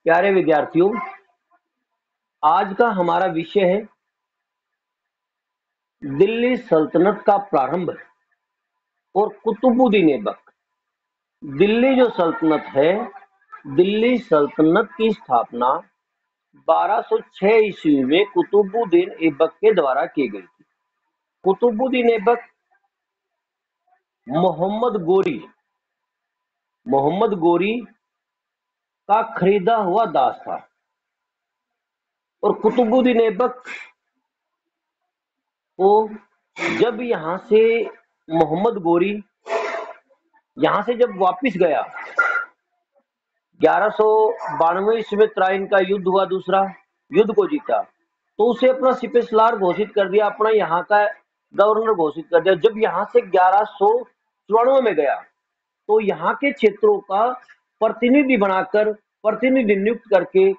प्यारे विद्यार्थियों, आज का हमारा विषय है दिल्ली सल्तनत का प्रारंभ और कुतुबुद्दीन ऐबक। दिल्ली जो सल्तनत है, दिल्ली सल्तनत की स्थापना 1206 ईस्वी में कुतुबुद्दीन ऐबक के द्वारा की गई थी। कुतुबुद्दीन ऐबक मोहम्मद गोरी का खरीदा हुआ दास था और कुतुबुद्दीन ऐबक को जब यहाँ से मोहम्मद गोरी यहाँ से जब वापिस गया 1192 ईस्वी में त्राइन का युद्ध हुआ, दूसरा युद्ध को जीता तो उसे अपना सिपहसालार घोषित कर दिया, अपना यहाँ का गवर्नर घोषित कर दिया। जब यहाँ से 1194 में गया तो यहाँ के क्षेत्रों का प्रतिनिधि बनाकर, प्रतिनिधि नियुक्त करके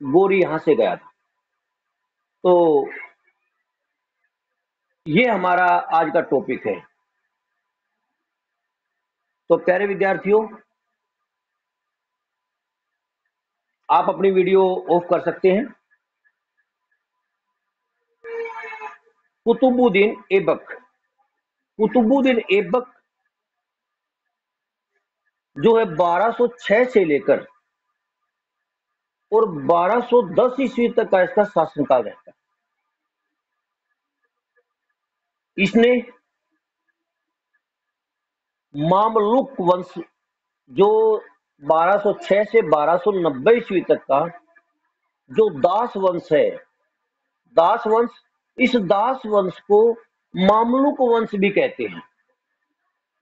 गोरी यहाँ से गया था। तो ये हमारा आज का टॉपिक है। तो प्यारे विद्यार्थियों, आप अपनी वीडियो ऑफ कर सकते हैं। कुतुबुद्दीन ऐबक जो है 1206 से लेकर और 1210 ईस्वी तक का इसका शासनकाल रहता है। इसने मामलुक वंश जो 1206 से 1290 ईस्वी तक का जो दास वंश है, दास वंश, इस दास वंश को मामलुक वंश भी कहते हैं।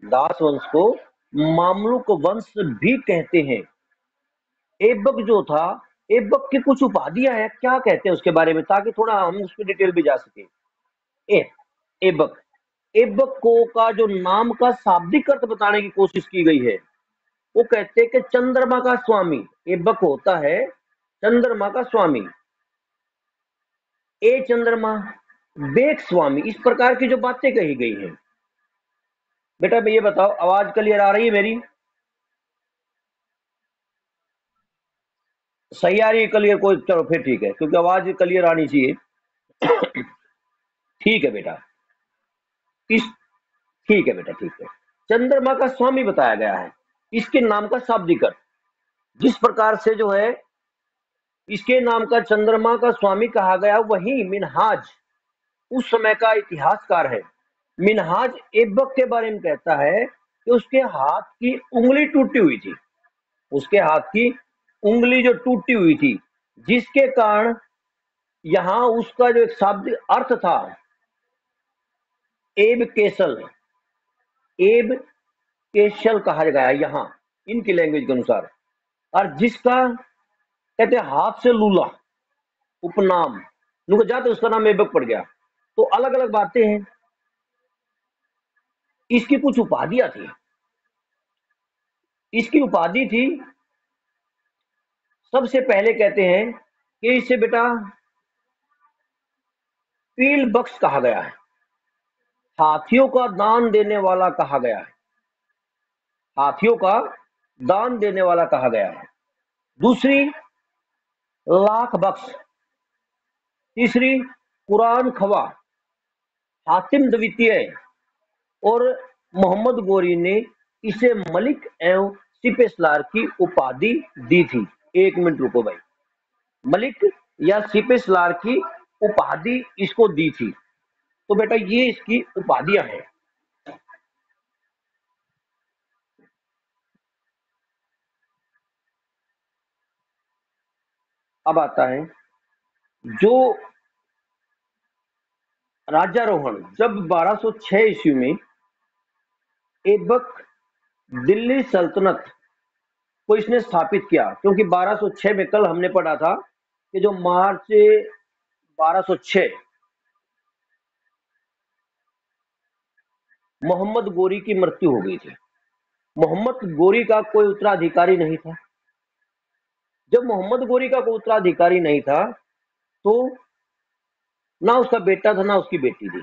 दास वंश को मामलुक वंश भी कहते हैं। ऐबक जो था, ऐबक की कुछ उपाधियां हैं, क्या कहते हैं उसके बारे में, ताकि थोड़ा हम उसकी डिटेल भी जा सके। ऐबक ऐबक को का जो नाम का शाब्दिक अर्थ बताने की कोशिश की गई है, वो कहते हैं कि चंद्रमा का स्वामी। ऐबक होता है चंद्रमा का स्वामी, ए चंद्रमा बेक स्वामी, इस प्रकार की जो बातें कही गई हैं। बेटा ये बताओ, आवाज क्लियर आ रही है मेरी? सही आ रही है क्लियर? कोई, चलो फिर ठीक है, क्योंकि आवाज क्लियर आनी चाहिए। ठीक है बेटा, इस ठीक है बेटा, ठीक है। चंद्रमा का स्वामी बताया गया है, इसके नाम का शाब्दिक अर्थ जिस प्रकार से जो है इसके नाम का चंद्रमा का स्वामी कहा गया, वही मिनहाज उस समय का इतिहासकार है। मिनहाज ऐबक के बारे में कहता है कि उसके हाथ की उंगली टूटी हुई थी, उसके हाथ की उंगली जो टूटी हुई थी, जिसके कारण यहां उसका जो एक शाब्दिक अर्थ था एब केशल कहा गया यहाँ इनकी लैंग्वेज के अनुसार, और जिसका कहते हाथ से लूला उपनाम नुक जाते उसका नाम ऐबक पड़ गया। तो अलग अलग बातें हैं। इसकी कुछ उपाधियां थी। इसकी उपाधि थी, सबसे पहले कहते हैं कि इसे बेटा पील बख्श कहा गया है, हाथियों का दान देने वाला कहा गया है, हाथियों का दान देने वाला कहा गया है। दूसरी लाख बख्श, तीसरी कुरान खवा, हातिम द्वितीय और मोहम्मद गोरी ने इसे मलिक एवं सिपहसालार की उपाधि दी थी। एक मिनट रुको भाई, मलिक या सिपहसालार की उपाधि इसको दी थी। तो बेटा ये इसकी उपाधियां हैं। अब आता है जो राजारोहण, जब 1206 ईस्वी में ऐबक दिल्ली सल्तनत को इसने स्थापित किया, क्योंकि 1206 में कल हमने पढ़ा था कि जो मार्च 1206 मोहम्मद गोरी की मृत्यु हो गई थी। मोहम्मद गोरी का कोई उत्तराधिकारी नहीं था। जब मोहम्मद गोरी का कोई उत्तराधिकारी नहीं था तो ना उसका बेटा था ना उसकी बेटी थी।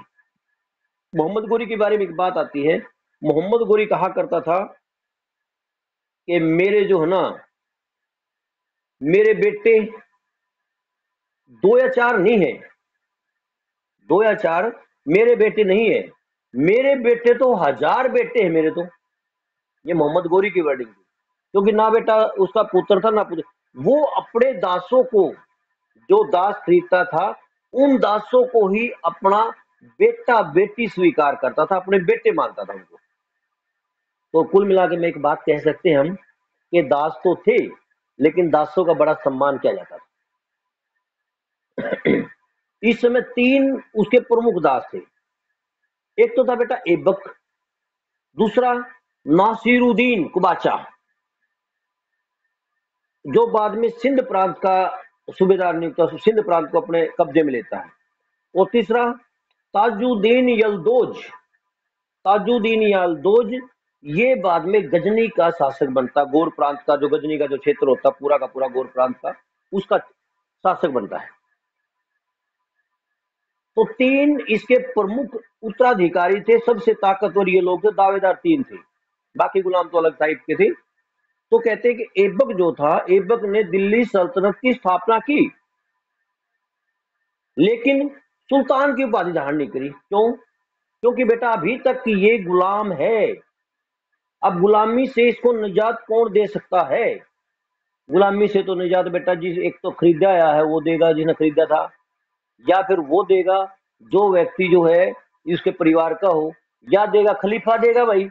मोहम्मद गोरी के बारे में एक बात आती है, मोहम्मद गोरी कहा करता था कि मेरे जो है ना मेरे बेटे 2 या 4 नहीं है, 2 या 4 मेरे बेटे नहीं है, मेरे बेटे तो 1000 बेटे हैं मेरे तो। ये मोहम्मद गोरी की वर्डिंग थी, क्योंकि ना बेटा उसका पुत्र था ना पुत्र। वो अपने दासों को, जो दास खरीदता था, उन दासों को ही अपना बेटा बेटी स्वीकार करता था, अपने बेटे मानता था उनको। तो कुल मिला के मैं एक बात कह सकते हैं हम कि दास तो थे, लेकिन दासों का बड़ा सम्मान किया जाता था। इस समय 3 उसके प्रमुख दास थे। एक तो था बेटा ऐबक, दूसरा नासिरुद्दीन कुबाचा, जो बाद में सिंध प्रांत का सूबेदार नियुक्त, सिंध प्रांत को अपने कब्जे में लेता है। और तीसरा ताजुद्दीन यलदोज, ताजुद्दीन यलदोज, ये बाद में गजनी का शासक बनता, गौर प्रांत का, जो गजनी का जो क्षेत्र होता पूरा का पूरा गौर प्रांत का, उसका शासक बनता है। तो 3 इसके प्रमुख उत्तराधिकारी थे, सबसे ताकतवर ये लोग थे, दावेदार 3 थे, बाकी गुलाम तो अलग टाइप के थे। तो कहते हैं कि ऐबक जो था, ऐबक ने दिल्ली सल्तनत की स्थापना की, लेकिन सुल्तान की उपाधि धारण नहीं करी। क्यों? क्योंकि बेटा अभी तक ये गुलाम है, अब गुलामी से इसको निजात कौन दे सकता है? गुलामी से तो निजात बेटा जी एक तो खरीदा आया है वो देगा, जिसने खरीदा था, या फिर वो देगा जो व्यक्ति जो है इसके परिवार का हो, या देगा खलीफा देगा भाई,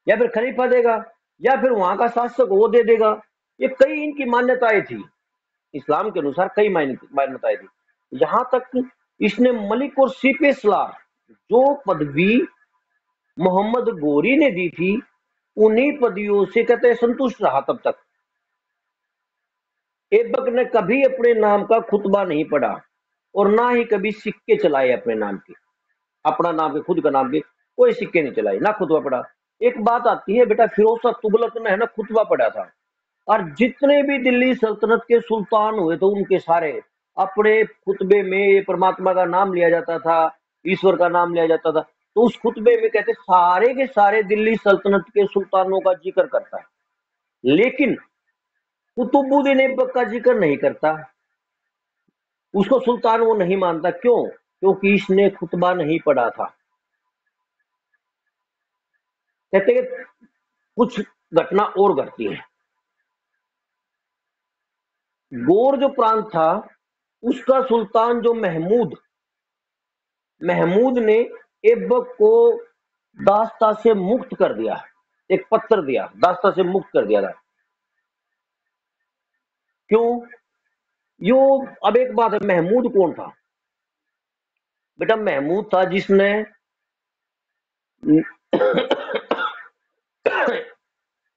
या फिर खलीफा देगा, या फिर वहां का शासक वो दे देगा। ये कई इनकी मान्यताएं थी, इस्लाम के अनुसार कई मान्यताएं थी। यहां तक इसने मलिक और सिपे सलार, जो पदवी मोहम्मद गोरी ने दी थी, उन्हीं पदवियों से कहते हैं संतुष्ट रहा तब तक। ऐबक ने कभी अपने नाम का खुतबा नहीं पढ़ा, और ना ही कभी सिक्के चलाए अपने नाम के, अपना नाम के, खुद का नाम के कोई सिक्के नहीं चलाए, ना खुतबा पढ़ा। एक बात आती है बेटा, फिरोज शाह तुगलक ने है ना खुतबा पढ़ा था, और जितने भी दिल्ली सल्तनत के सुल्तान हुए थे उनके सारे अपने खुतबे में परमात्मा का नाम लिया जाता था, ईश्वर का नाम लिया जाता था। तो उस खुतबे में कहते सारे के सारे दिल्ली सल्तनत के सुल्तानों का जिक्र करता है, लेकिन कुतुबुद्दीन ऐबक का जिक्र नहीं करता। उसको सुल्तान वो नहीं मानता। क्यों? क्योंकि इसने खुतबा नहीं पढ़ा था। कहते कि कुछ घटना और घटती है। गौर जो प्रांत था उसका सुल्तान जो महमूद, महमूद ने ऐबक को दास्ता से मुक्त कर दिया, एक पत्र दिया, दास्ता से मुक्त कर दिया था। क्यों? यो अब एक बात है, महमूद कौन था बेटा? महमूद था जिसने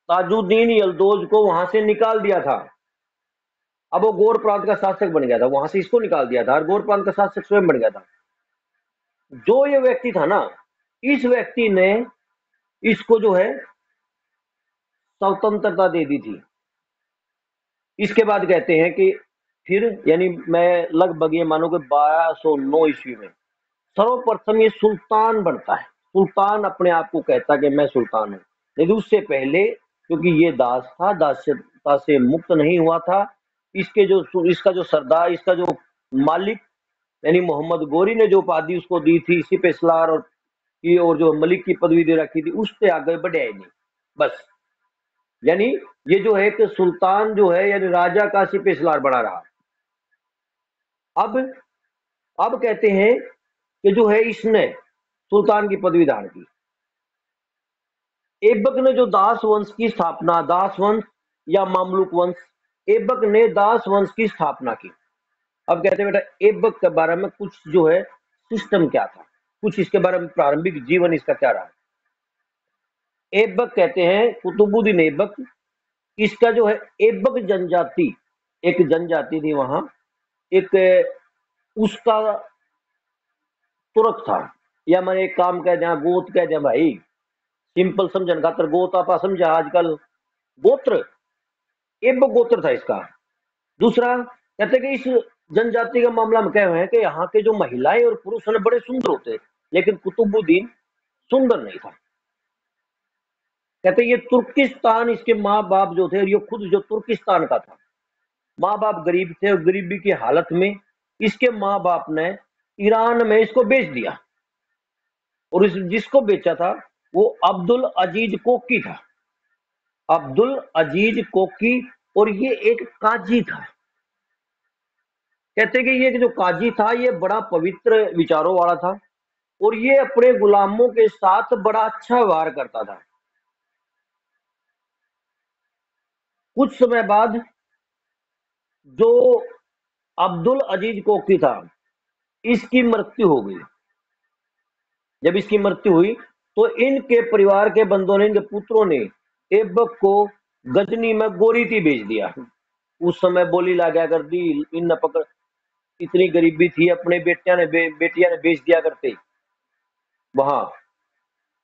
ताजुद्दीन यलदोज को वहां से निकाल दिया था। अब वो गौर प्रांत का शासक बन गया था, वहां से इसको निकाल दिया था और गौर प्रांत का शासक स्वयं बन गया था। जो ये व्यक्ति था ना, इस व्यक्ति ने इसको जो है स्वतंत्रता दे दी थी। इसके बाद कहते हैं कि फिर यानी मैं लगभग ये मानो कि 1209 ईस्वी में सर्वप्रथम ये सुल्तान बनता है। सुल्तान अपने आप को कहता कि मैं सुल्तान हूं, लेकिन उससे पहले क्योंकि ये दास था, दास्यता से मुक्त नहीं हुआ था, इसके जो इसका जो सरदार, इसका जो मालिक यानी मोहम्मद गोरी ने जो उपाधि उसको दी थी सिपह सलार और जो मलिक की पदवी दे रखी थी, उससे आगे बढ़े ही नहीं। बस यानी ये जो है कि सुल्तान जो है यानी राजा का सिपह सलार बना रहा। अब अब कहते हैं कि जो है इसने सुल्तान की पदवी धारण की। ऐबक ने जो दास वंश की स्थापना, दास वंश या मामलुक वंश, ऐबक ने दास वंश की स्थापना की। अब कहते हैं बेटा ऐबक के बारे में कुछ जो है सिस्टम क्या था, कुछ इसके बारे में प्रारंभिक जीवन इसका क्या रहा। ऐबक कहते हैं कुतुबुद्दीन ऐबक, इसका जो है ऐबक जनजाति, एक जनजाति थी वहां, एक उसका तुर्क था, या मैंने एक काम कह दिया गोत कह दिया भाई, सिंपल समझन खातर गोत आपा समझा आजकल, गोत्र, ऐबक गोत्र था इसका। दूसरा कहते कि इस जनजाति का मामला में कहे हुए हैं कि यहाँ के जो महिलाएं और पुरुष हैं बड़े सुंदर होते, लेकिन कुतुबुद्दीन सुंदर नहीं था। कहते ये तुर्किस्तान, इसके माँ बाप जो थे, ये खुद जो तुर्किस्तान का था, माँ बाप गरीब थे और गरीबी की हालत में इसके माँ बाप ने ईरान में इसको बेच दिया। और इस जिसको बेचा था वो अब्दुल अजीज कोकी था, अब्दुल अजीज कोकी। और ये एक काजी था। कहते कि ये जो काजी था ये बड़ा पवित्र विचारों वाला था और ये अपने गुलामों के साथ बड़ा अच्छा व्यवहार करता था। कुछ समय बाद जो अब्दुल अजीज कोकी था इसकी मृत्यु हो गई। जब इसकी मृत्यु हुई तो इनके परिवार के बंदों ने, इनके पुत्रों ने ऐबक को गजनी में गोरीती बेच दिया। उस समय बोली लगा कर दी, इन न पकड़, इतनी गरीबी थी, अपने बेटियां ने बेच दिया करते। वहां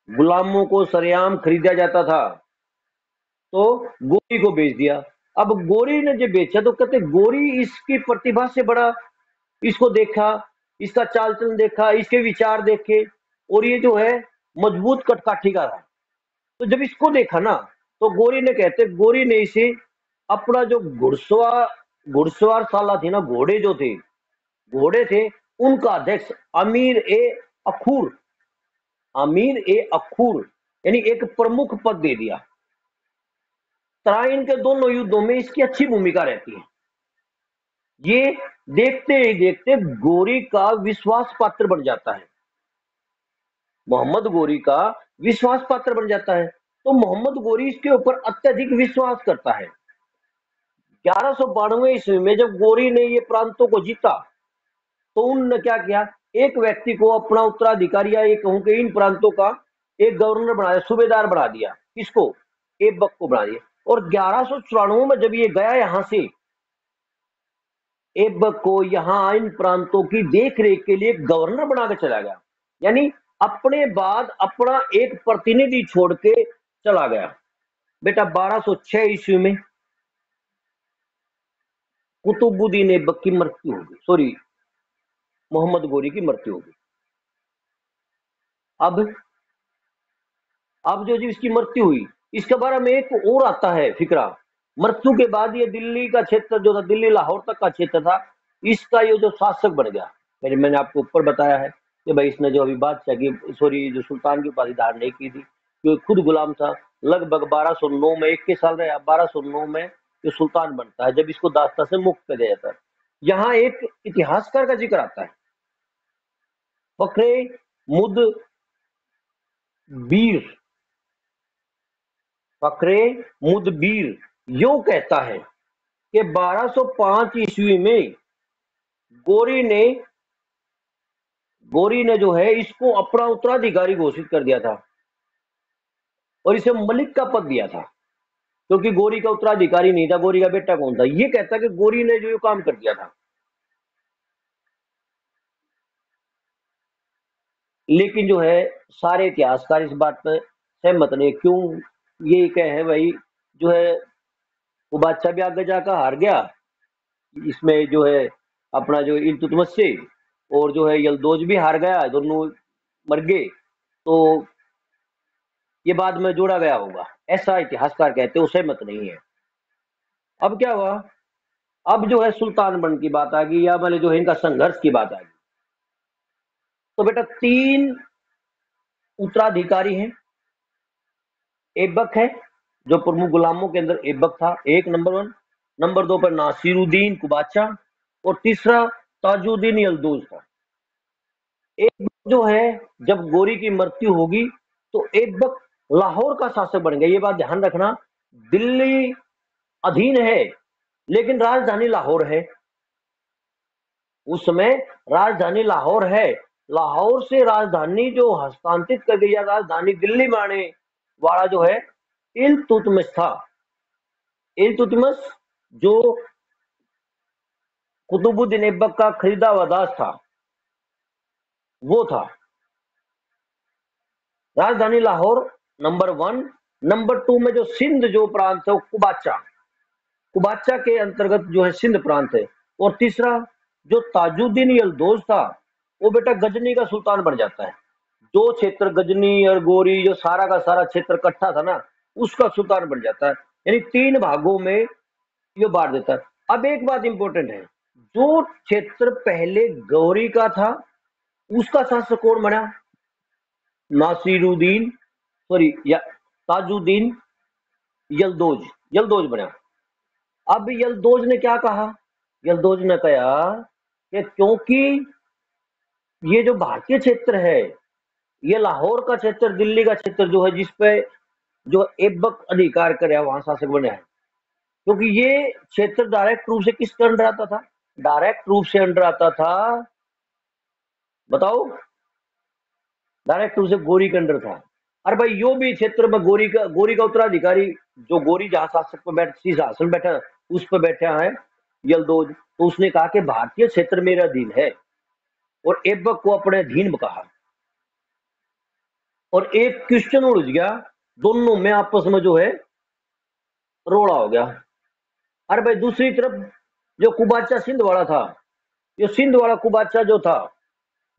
गुलामों को सरेआम खरीदा जाता था, तो गोरी को बेच दिया। अब गोरी ने जब बेचा तो कहते गोरी इसकी प्रतिभा से बड़ा, इसको देखा, इसका चाल चलन देखा, इसके विचार देखे, और ये जो है मजबूत कटकाठी का था। तो जब इसको देखा ना तो गोरी ने इसे अपना जो घुड़सवार साला थी ना, घोड़े थे उनका अध्यक्ष अखूर अमीर ए अखूर यानी एक प्रमुख पद दे दिया। तराइन के दोनों युद्धों में इसकी अच्छी भूमिका रहती है। ये देखते ही देखते गोरी का विश्वास पात्र बन जाता है, मोहम्मद गोरी का विश्वास पात्र बन जाता है। तो मोहम्मद गोरी इसके ऊपर अत्यधिक विश्वास करता है। 1192 ईस्वी में जब गोरी ने ये प्रांतों को जीता तो उन्होंने क्या किया, एक व्यक्ति को अपना उत्तराधिकारी, या ये कहूं कि इन प्रांतों का एक गवर्नर बना दिया, सूबेदार बना दिया। किसको? ऐबक को बना दिया। और 1194 में जब ये गया यहां से, ऐबक को यहां इन प्रांतों की देख रेख के लिए गवर्नर बनाकर चला गया। यानी अपने बाद अपना एक प्रतिनिधि छोड़ के चला गया। बेटा 1206 ईस्वी में कुतुबुद्दीन ऐबक की मृत्यु हो गई, सॉरी मोहम्मद गोरी की मृत्यु हो गई। अब जो इसकी मृत्यु हुई इसके बारे में एक और आता है फिक्रा। मृत्यु के बाद ये दिल्ली का क्षेत्र जो था, दिल्ली लाहौर तक का क्षेत्र था, इसका ये जो शासक बन गया। मैंने आपको ऊपर बताया है कि भाई इसने जो अभी बादशाह की, सॉरी जो सुल्तान की उपाधि धारण नहीं की थी, जो खुद गुलाम था। लगभग 1209 में 21 साल रहा, 1209 में जो सुल्तान बनता है, जब इसको दास्ता से मुक्त कर दिया जाता है। यहाँ एक इतिहासकार का जिक्र आता है, फखरे मुदबीर यो कहता है कि 1205 ईस्वी में गोरी ने जो है इसको अपना उत्तराधिकारी घोषित कर दिया था और इसे मलिक का पद दिया था, क्योंकि गोरी का उत्तराधिकारी नहीं था। गोरी का बेटा कौन था? ये कहता कि गोरी ने जो काम कर दिया था। लेकिन जो है सारे इतिहासकार इस बात पर सहमत नहीं। क्यों? ये कहे भाई जो है वो बादशाह भी आगे जाकर हार गया, इसमें जो है अपना जो इल्तुतमिश से, और जो है यल्दोज भी हार गया, दोनों मर गए। तो ये बाद में जोड़ा गया होगा, ऐसा इतिहासकार कहते हैं, उसे मत नहीं है। अब क्या हुआ? अब जो है सुल्तान बन की बात आ गई, या मतलब जो है इनका संघर्ष की बात आ गई। तो बेटा 3 उत्तराधिकारी हैं। ऐबक है जो प्रमुख गुलामों के अंदर ऐबक था, एक नंबर 1। नंबर 2 पर नासिरुद्दीन कुबाचा, और तीसरा ताजुद्दीन यल्दूज था। ऐबक जो है जब गोरी की मृत्यु होगी तो ऐबक लाहौर का शासक बन गया। ये बात ध्यान रखना, दिल्ली अधीन है लेकिन राजधानी लाहौर है। उस समय राजधानी लाहौर है। लाहौर से राजधानी जो हस्तांतरित कर गई, राजधानी दिल्ली में आने वाला जो है इल्तुतमिश था। इल्तुतमिश जो कुतुबुद्दीन ऐबक का खरीदा हुआ दास था, वो था। राजधानी लाहौर नंबर 1। नंबर 2 में जो सिंध जो प्रांत है वो कुबाचा के अंतर्गत जो है सिंध प्रांत है। और तीसरा जो ताजुद्दीन यल्दोज था वो बेटा गजनी का सुल्तान बन जाता है। 2 क्षेत्र, गजनी और गोरी, जो सारा का सारा क्षेत्र इकट्ठा था ना, उसका सुल्तान बन जाता है। यानी 3 भागों में ये बांट देता है। अब एक बात इंपॉर्टेंट है, जो क्षेत्र पहले गौरी का था उसका शासक कौन बना? नासिरुद्दीन, सॉरी या ताजुद्दीन यलदोज, यलदोज बना। अब यलदोज ने क्या कहा? यलदोज ने कहा कि क्योंकि ये जो भारतीय क्षेत्र है, ये लाहौर का क्षेत्र, दिल्ली का क्षेत्र जो है, जिसपे जो ऐबक अधिकार करे वहां शासक बने हैं, क्योंकि ये क्षेत्र डायरेक्ट रूप से किसके अंडर आता था? डायरेक्ट रूप से अंडर आता था, बताओ, डायरेक्ट रूप से गोरी के अंडर था। अरे भाई यो भी क्षेत्र में गोरी का उत्तराधिकारी, जो गोरी जहां शासक पर बैठ सिंहासन बैठा उस पर बैठा है यलदोज, तो उसने कहा कि भारतीय क्षेत्र मेरे अधीन है और ऐबक को अपने अधीन कहा। और एक क्वेश्चन उड़ गया, दोनों में आपस में जो है रोड़ा हो गया। अरे भाई दूसरी तरफ जो कुबाचा सिंध वाला था, जो सिंध वाला कुबाचा जो था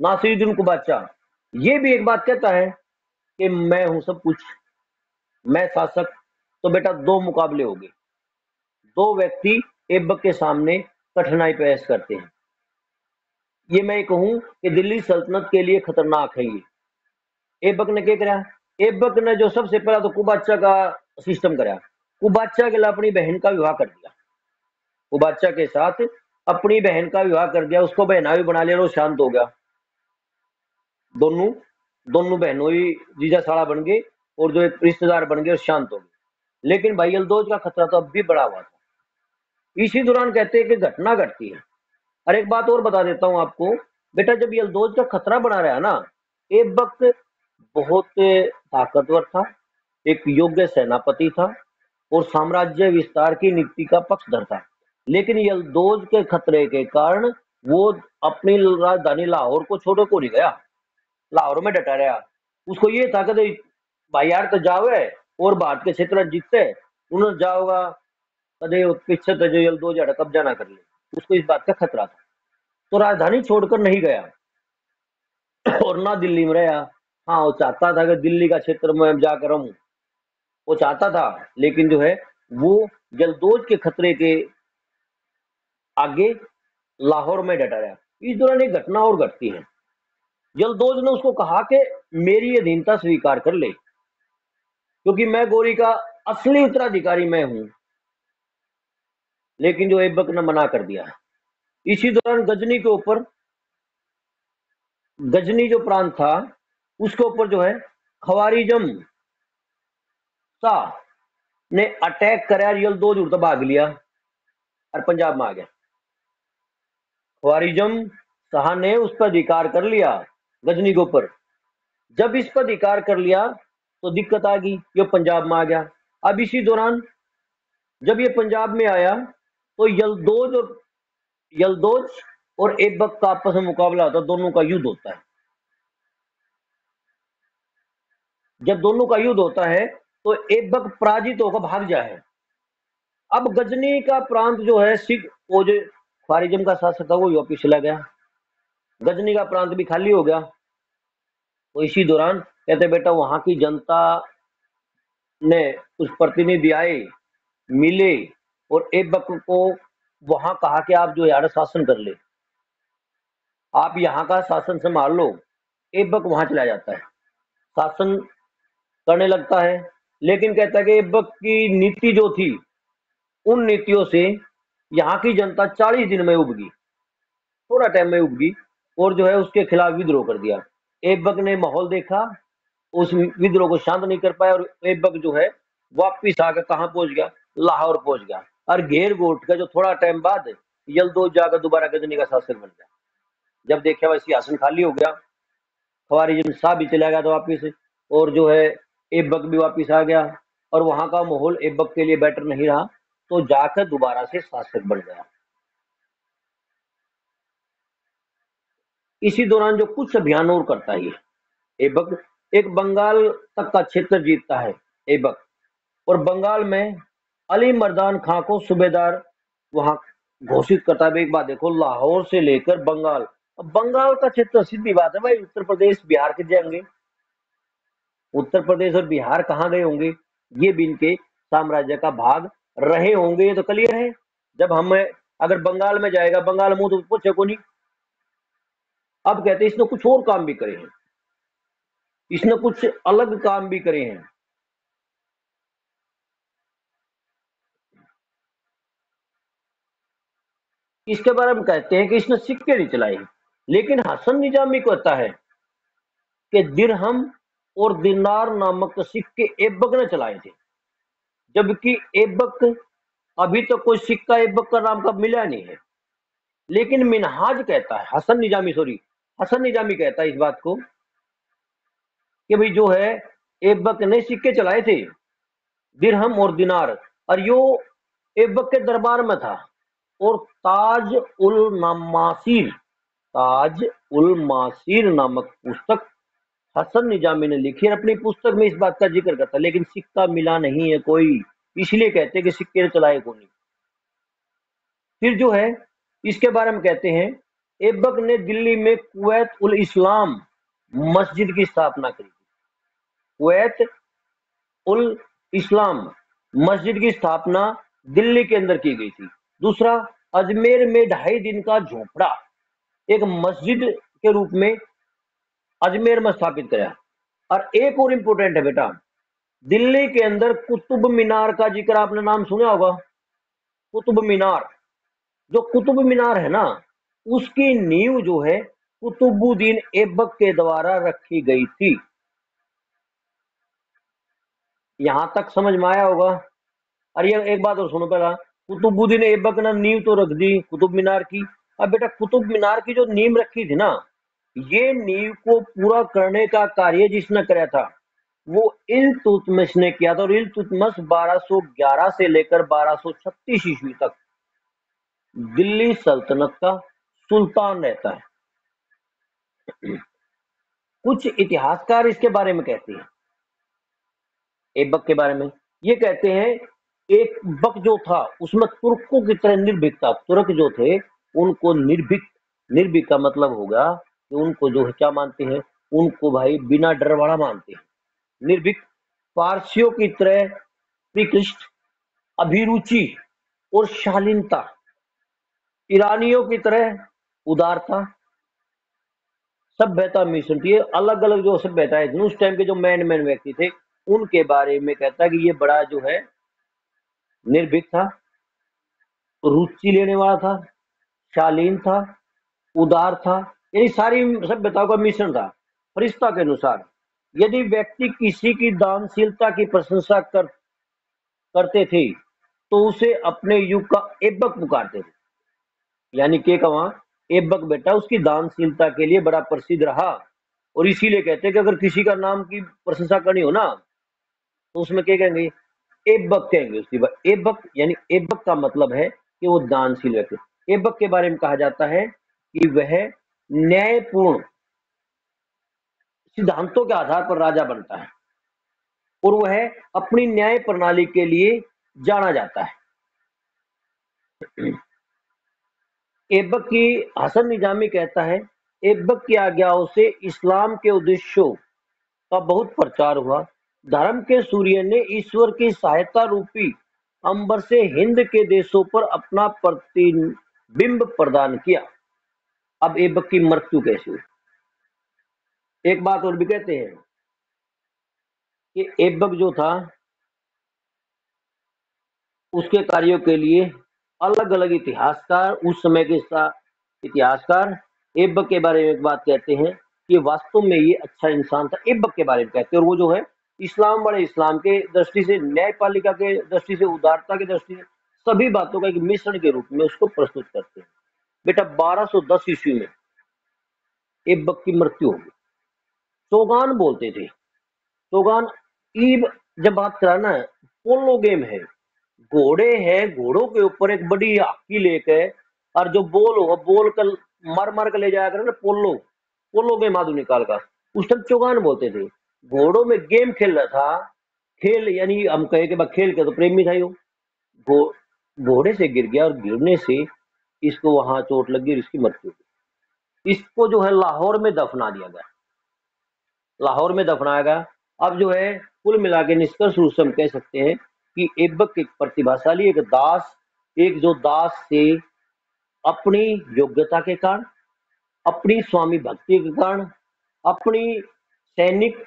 नासिरुद्दीन कुबाचा, ये भी एक बात कहता है कि मैं हूं सब कुछ, मैं शासक। तो बेटा दो मुकाबले हो गए, दो व्यक्ति ऐबक के सामने कठिनाई पेश करते हैं। ये मैं कहूं कि दिल्ली सल्तनत के लिए खतरनाक है ये। ऐबक ने क्या करा? ऐबक ने जो सबसे पहला तो कुबाचा का सिस्टम करा, कुबाचा के लिए अपनी बहन का विवाह कर दिया, कुबाचा के साथ अपनी बहन का विवाह कर दिया, उसको बहनावी बना लिया और शांत हो गया। दोनों दोनों बहनों ही जीजा साड़ा बन गए और जो एक रिश्तेदार बन गए और शांत हो गए। लेकिन भाई यलदोज का खतरा तो अब भी बड़ा हुआ था। इसी दौरान कहते हैं कि घटना घटती है। और एक बात और बता देता हूं आपको, बेटा जब यलदोज का खतरा बना रहा ना, ऐबक बहुत ताकतवर था, एक योग्य सेनापति था और साम्राज्य विस्तार की नीति का पक्षधर था। लेकिन यलदोज के खतरे के कारण वो अपनी राजधानी लाहौर को छोड़कर को नहीं गया, लाहौर में डटा रहा। उसको ये था कि भाई यार तो जावे और भारत के क्षेत्र जीतते, उन्होंने जाओगा कदे पीछे तो जो यलदोज कब्जा ना कर ले, उसको इस बात का खतरा था। तो राजधानी छोड़कर नहीं गया और ना दिल्ली में रहा। हाँ वो चाहता था कि दिल्ली का क्षेत्र में जाकर रहूं, वो चाहता था, लेकिन जो है वो यलदोज के खतरे के आगे लाहौर में डटा रहा। इस दौरान एक घटना और घटती है। यलदोज ने उसको कहा कि मेरी अधीनता स्वीकार कर ले, क्योंकि मैं गोरी का असली उत्तराधिकारी मैं हूं। लेकिन जो ऐबक ने मना कर दिया। इसी दौरान गजनी के ऊपर, गजनी जो प्रांत था उसके ऊपर जो है खवारिजम शाह ने अटैक करा, यलदोज उड़ता भाग लिया और पंजाब में आ गया। ख्वारिजम शाह ने उस पर अधिकार कर लिया गजनी के ऊपर। जब इस पर अधिकार कर लिया तो दिक्कत आ गई, ये पंजाब में आ गया। अब इसी दौरान जब ये पंजाब में आया तो यलदोज और ऐबक का आपस में मुकाबला होता है, दोनों का युद्ध होता है। जब दोनों का युद्ध होता है तो ऐबक पराजित होकर भाग जाए। अब गजनी का प्रांत जो है सिख, वो जो ख्वारिजम का शासक था वो वापिस चला गया, गजनी का प्रांत भी खाली हो गया। तो इसी दौरान कहते बेटा वहां की जनता ने कुछ प्रतिनिधि आए, मिले और ऐबक को वहां कहा कि आप जो यार शासन कर ले, आप यहाँ का शासन संभाल लो। ऐबक वहां चला जाता है, शासन करने लगता है। लेकिन कहता है कि ऐबक की नीति जो थी, उन नीतियों से यहाँ की जनता 40 दिन में उब गई, थोड़ा टाइम में उब गई और जो है उसके खिलाफ विद्रोह कर दिया। ऐबक ने माहौल देखा, उस विद्रोह को शांत नहीं कर पाया और ऐबक जो है वापिस आकर कहाँ पहुंच गया? लाहौर पहुंच गया। और घेर घोट का जो थोड़ा टाइम बाद यलदोज जाकर दोबारा गजनी का शासक बन गया। जब देखा वह सिंहासन खाली हो गया, ख्वारिजम शाह भी चला गया था वापिस और जो है ऐबक भी वापिस आ गया और वहां का माहौल ऐबक के लिए बेटर नहीं रहा, तो जाकर दोबारा से शासक बन गया। इसी दौरान जो कुछ अभियान और करता है ऐबक, एक बंगाल तक का क्षेत्र जीतता है ऐबक और बंगाल में अली मर्दान खां को सूबेदार वहां घोषित करता है। एक बात देखो, लाहौर से लेकर बंगाल, अब बंगाल का क्षेत्र सीधी बात है भाई, उत्तर प्रदेश बिहार के जाएंगे, उत्तर प्रदेश और बिहार कहाँ गए होंगे? ये भी इनके साम्राज्य का भाग रहे होंगे, ये तो क्लियर है। जब हम अगर बंगाल में जाएगा, बंगाल मुंह तो पूछे को नहीं। अब कहते हैं इसने कुछ और काम भी करे हैं, इसने कुछ अलग काम भी करे हैं। इसके बारे में कहते हैं कि इसने सिक्के नहीं चलाए, लेकिन हसन निजामी को कहता है कि दिरहम और दिनार नामक सिक्के ऐबक ने चलाए थे, जबकि ऐबक अभी तक कोई सिक्का ऐबक का नाम का मिला नहीं है। लेकिन मिनहाज कहता है, हसन निजामी कहता है इस बात को कि भाई जो है ऐबक ने सिक्के चलाए थे, दिरहम और दिनार, और यो ऐबक के दरबार में था। और ताज उल मासीर नामक पुस्तक हसन निजामी ने लिखी है। अपनी पुस्तक में इस बात का जिक्र करता है, लेकिन सिक्का मिला नहीं है कोई, इसलिए कहते हैं कि सिक्के ने चलाए को नहीं। फिर जो है इसके बारे में कहते हैं, ऐबक ने दिल्ली में कुवैत उल इस्लाम मस्जिद की स्थापना की। कुवैत उल इस्लाम मस्जिद की स्थापना दिल्ली के अंदर की गई थी। दूसरा, अजमेर में 2.5 दिन का झोपड़ा एक मस्जिद के रूप में अजमेर में स्थापित कराया। और एक और इंपॉर्टेंट है बेटा, दिल्ली के अंदर कुतुब मीनार का जिक्र आपने नाम सुना होगा। कुतुब मीनार, जो कुतुब मीनार है ना, उसकी नींव जो है कुतुबुद्दीन ऐबक के द्वारा रखी गई थी। यहां तक समझ में आया होगा। और ये एक बात और सुनो, पहला कुतुबुद्दीन ऐबक ने नींव तो रख दी कुतुब मीनार की। अब बेटा कुतुब मीनार की जो नींव रखी थी ना, ये नींव को पूरा करने का कार्य जिसने कराया था वो इल्तुतमिश ने किया था। और इल्तुतमिश 1211 से लेकर 1236 ईस्वी तक दिल्ली सल्तनत का सुल्तान रहता है। कुछ इतिहासकार इसके बारे में कहते हैं, ऐबक के बारे में ये कहते हैं, एक बक जो था उसमें तुर्कों की तरह निर्भीक था। तुर्क जो थे उनको निर्भीक का मतलब होगा कि उनको जो है क्या मानते हैं, उनको भाई बिना डर वाला मानते हैं, निर्भीक। पारसियों की तरह प्रिकृष्ट, अभिरुचि और शालीनता, ईरानियों की तरह उदारता, सभ्यता मिश्रण थी। अलग अलग जो सभ्यताएं थी उस टाइम के जो मैन व्यक्ति थे उनके बारे में कहता है कि ये बड़ा जो है निर्भीक था, रुचि लेने वाला था, शालीन था, उदार था, यानी सारी सभ्यताओं का मिश्रण था। फरिश्ता के अनुसार यदि व्यक्ति किसी की दानशीलता की प्रशंसा करते थे तो उसे अपने युग का ऐबक पुकारते थे। यानी के कहा ऐबक बेटा उसकी दानशीलता के लिए बड़ा प्रसिद्ध रहा। और इसीलिए कहते हैं कि अगर किसी का नाम की प्रशंसा करनी हो ना तो उसमें क्या कहेंगे, ऐबक कहेंगे उसकी बात। ऐबक यानी ऐबक का मतलब है कि वो दानशील व्यक्ति। ऐबक के बारे में कहा जाता है कि वह न्यायपूर्ण सिद्धांतों के आधार पर राजा बनता है और वह अपनी न्याय प्रणाली के लिए जाना जाता है। ऐबक की हसन निजामी कहता है, ऐबक की आज्ञाओं से इस्लाम के उद्देश्यों का बहुत प्रचार हुआ। धर्म के सूर्य ने ईश्वर की सहायता रूपी अंबर से हिंद के देशों पर अपना प्रतिबिंब प्रदान किया। अब ऐबक की मृत्यु कैसे हुई? एक बात और भी कहते हैं कि ऐबक जो था उसके कार्यों के लिए अलग अलग इतिहासकार, उस समय के इतिहासकार ऐबक के बारे में एक बात कहते हैं कि वास्तव में ये अच्छा इंसान था। ऐबक के बारे में कहते हैं, और वो जो है इस्लाम के दृष्टि से, न्यायपालिका के दृष्टि से, उदारता की दृष्टि से, सभी बातों का एक मिश्रण के रूप में उसको प्रस्तुत करते हैं। बेटा 1210 ईस्वी में ऐबक की मृत्यु हो गई। चौगान बोलते थे, चौगान ईब जब बात कराना है, पोलो गेम है, घोड़े हैं, घोड़ों के ऊपर एक बड़ी हाकी लेके और जो बोल होगा बोल कर मार मार कर ले जाया करे ना, पोलो गेम आधुनिक काल का, उस टाइम चौगान बोलते थे। घोड़ों में गेम खेल रहा था, खेल यानी हम कहे कि खेल के तो प्रेमी था यो। घोड़े से गिर गया और गिरने से इसको वहां चोट लगी और इसकी मृत्यु हुई। इसको जो है लाहौर में दफना दिया गया, लाहौर में दफनाया गया। अब जो है कुल मिला के निष्कर्ष रूप से हम कह सकते हैं कि ऐबक एक प्रतिभाशाली, एक दास, एक जो दास से अपनी योग्यता के कारण, अपनी स्वामी भक्ति के कारण, अपनी सैनिक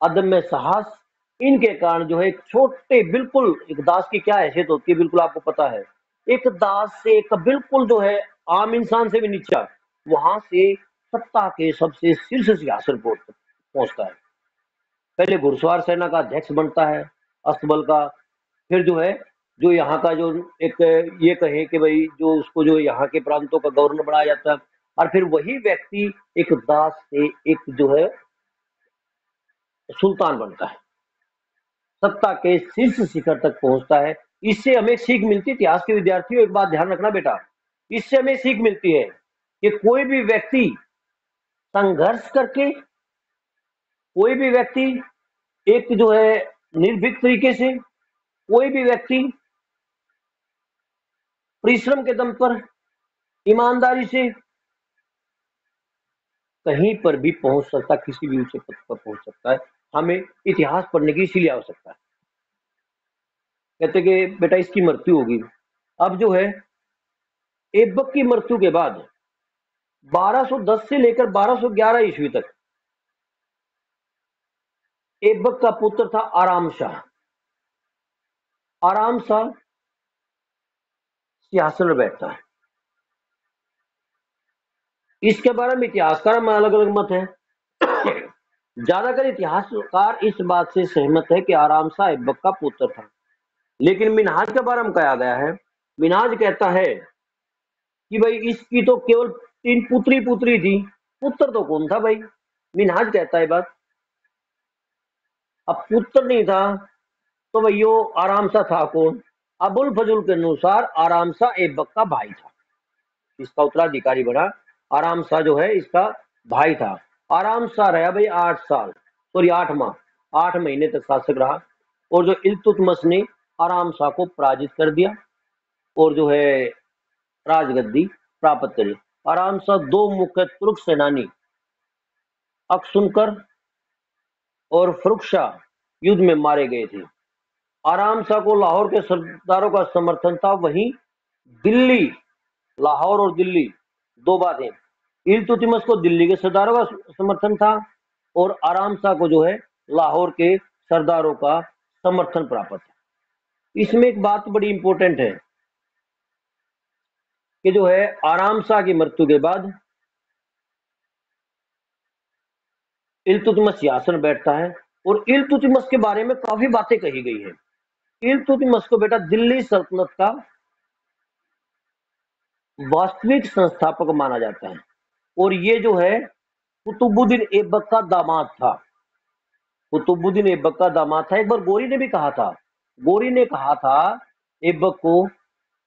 अदम्य साहस, इनके कारण जो है एक छोटे, बिल्कुल एक दास की क्या हैसियत होती है बिल्कुल आपको पता है। एक दास से एक बिल्कुल जो है आम इंसान से भी नीचा, वहां से सत्ता के सबसे शीर्ष सिंहासन पर पहुंचता है। पहले घुड़सवार सेना का अध्यक्ष बनता है, अस्तबल का। फिर जो है जो यहाँ का जो एक ये कहे कि भाई जो उसको जो यहाँ के प्रांतों का गवर्नर बनाया जाता है, और फिर वही व्यक्ति एक दास से एक जो है सुल्तान बनता है, सत्ता के शीर्ष शिखर तक पहुंचता है। इससे हमें सीख मिलती है, इतिहास के विद्यार्थियों एक बात ध्यान रखना बेटा, इससे हमें सीख मिलती है कि कोई भी व्यक्ति संघर्ष करके, कोई भी व्यक्ति एक जो है निर्भीक तरीके से, कोई भी व्यक्ति परिश्रम के दम पर, ईमानदारी से कहीं पर भी पहुंच सकता, किसी भी ऊंचे पद पर पहुंच सकता है। हमें इतिहास पढ़ने की इसीलिए आवश्यकता है। कहते कि बेटा इसकी मृत्यु होगी। अब जो है ऐबक की मृत्यु के बाद 1210 से लेकर 1211 ईस्वी तक ऐबक का पुत्र था आराम शाह। आराम शाह सिंहासन पर बैठता है। इसके बारे में इतिहासकार में अलग अलग मत है। ज्यादातर इतिहासकार इस बात से सहमत है कि आराम शाह ऐबक का पुत्र था, लेकिन मिनहाज के बारे में कहा गया है, मिनहाज कहता है कि भाई इसकी तो केवल 3 पुत्री पुत्री थी, पुत्र तो कौन था भाई। मिनहाज कहता है बात, अब पुत्र नहीं था तो भैयो आराम सा था कौन। अबुल फजल के अनुसार आराम सा ऐबक का भाई था, इसका उत्तराधिकारी बना। आराम सा जो है इसका भाई था। आराम सा रहा भाई 8 साल, सॉरी 8 माह, 8 महीने तक शासक रहा। और जो इल्तुतमिश ने आराम शाह को पराजित कर दिया और जो है राजगद्दी प्राप्त करी। आराम शाह 2 मुख्य तुर्क सेनानी अक्सुनकर और फरुख शाह युद्ध में मारे गए थे। आराम शाह को लाहौर के सरदारों का समर्थन था, वहीं दिल्ली, लाहौर और दिल्ली दो बातें, इल्तुतमिश को दिल्ली के सरदारों का समर्थन था और आराम शाह को जो है लाहौर के सरदारों का समर्थन प्राप्त था। इसमें एक बात बड़ी इंपॉर्टेंट है कि जो है आराम शाह की मृत्यु के बाद इल्तुतमिश सिंहासन बैठता है और इल्तुतमिश के बारे में काफी बातें कही गई है। इल्तुतमिश को बेटा दिल्ली सल्तनत का वास्तविक संस्थापक माना जाता है और ये जो है कुतुबुद्दीन ऐबक का दामाद था। कुतुबुद्दीन ऐबक का दामाद था। एक बार गोरी ने भी कहा था, गोरी ने कहा था ऐबक को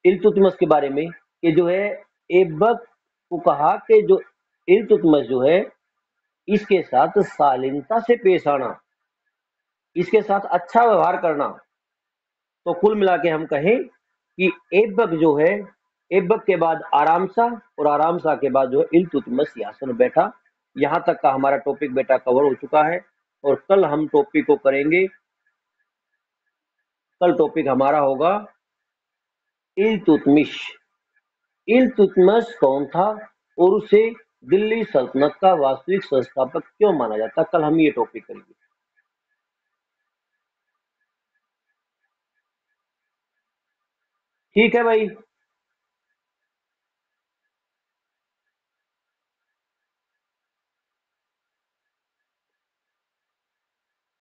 इल्तुतमिश के बारे में कि जो है ऐबक को कहा कि जो इल्तुतमिश जो है इसके साथ शालीनता से पेश आना, इसके साथ अच्छा व्यवहार करना। तो कुल मिला के हम कहें कि ऐबक जो है, ऐबक के बाद आराम शाह और आराम शाह के बाद जो है इल्तुतमिश सिंहासन पर बैठा। यहाँ तक का हमारा टॉपिक बेटा कवर हो चुका है और कल हम टॉपिक को करेंगे। कल टॉपिक हमारा होगा इल्तुतमिश। इल्तुतमिश कौन था और उसे दिल्ली सल्तनत का वास्तविक संस्थापक क्यों माना जाता, कल हम ये टॉपिक करेंगे। ठीक है भाई।